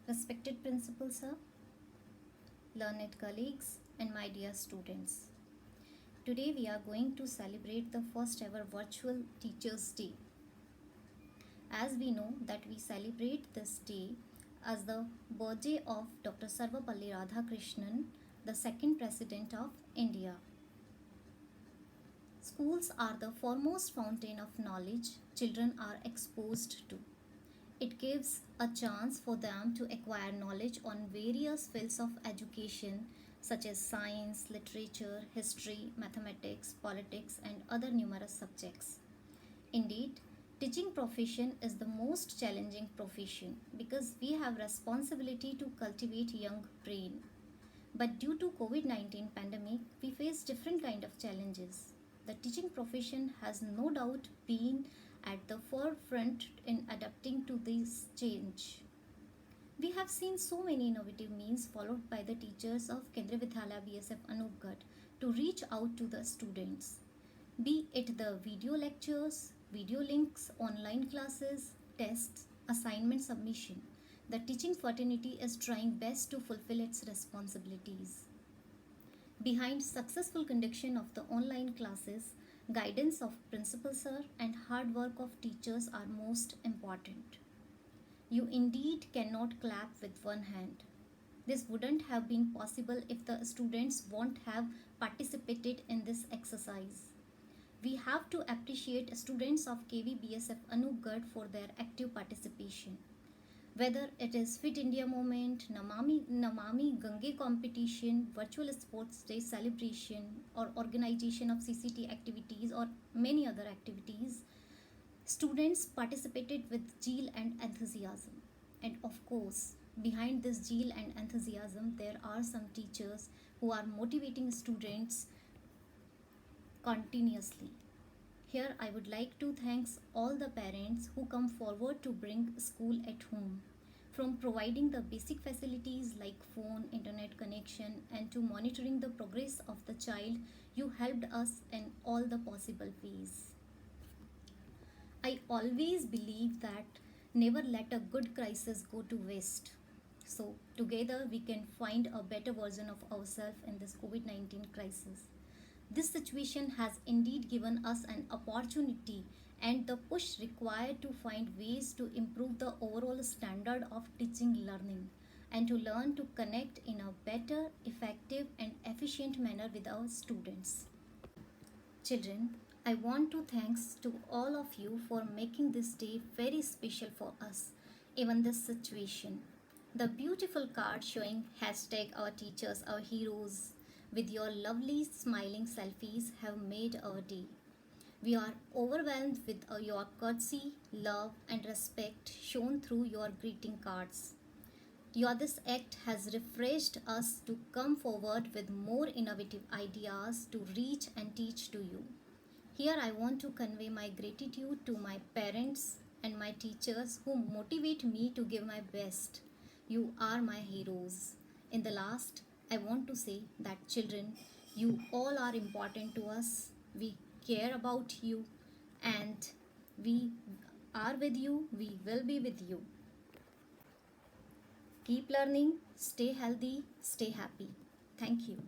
Respected Principal Sir, learned colleagues, and my dear students. Today we are going to celebrate the first ever virtual Teachers' Day. As we know that we celebrate this day as the birthday of Dr. Sarvapalli Radhakrishnan, the second President of India. Schools are the foremost fountain of knowledge children are exposed to. It gives a chance for them to acquire knowledge on various fields of education such as science, literature, history, mathematics, politics, and other numerous subjects. Indeed, teaching profession is the most challenging profession because we have responsibility to cultivate young brain. But due to COVID-19 pandemic, we face different kind of challenges. The teaching profession has no doubt been at the forefront in adapting to this change. We have seen so many innovative means followed by the teachers of Kendriya Vidyalaya BSF Anupgarh to reach out to the students. Be it the video lectures, video links, online classes, tests, assignment submission, the teaching fraternity is trying best to fulfill its responsibilities. Behind successful conduction of the online classes, guidance of principal sir and hard work of teachers are most important. You indeed cannot clap with one hand. This wouldn't have been possible if the students won't have participated in this exercise. We have to appreciate students of KVBSF Anupgarh for their active participation. Whether it is Fit India Movement, Namami Gange competition, virtual sports day celebration, or organization of CCT activities, or many other activities, students participated with zeal and enthusiasm. And of course, behind this zeal and enthusiasm, there are some teachers who are motivating students continuously. Here I would like to thank all the parents who come forward to bring school at home. From providing the basic facilities like phone, internet connection, and to monitoring the progress of the child, you helped us in all the possible ways. I always believe that never let a good crisis go to waste. So together we can find a better version of ourselves in this COVID-19 crisis. This situation has indeed given us an opportunity and the push required to find ways to improve the overall standard of teaching learning and to learn to connect in a better, effective, and efficient manner with our students. Children, I want to thanks to all of you for making this day very special for us, even this situation. The beautiful card showing hashtag our teachers, our heroes, with your lovely smiling selfies have made our day. We are overwhelmed with your courtesy, love, and respect shown through your greeting cards. This act has refreshed us to come forward with more innovative ideas to reach and teach to you. Here I want to convey my gratitude to my parents and my teachers who motivate me to give my best. You are my heroes. In the last, I want to say that children, you all are important to us. We care about you and we are with you. We will be with you. Keep learning, stay healthy, stay happy. Thank you.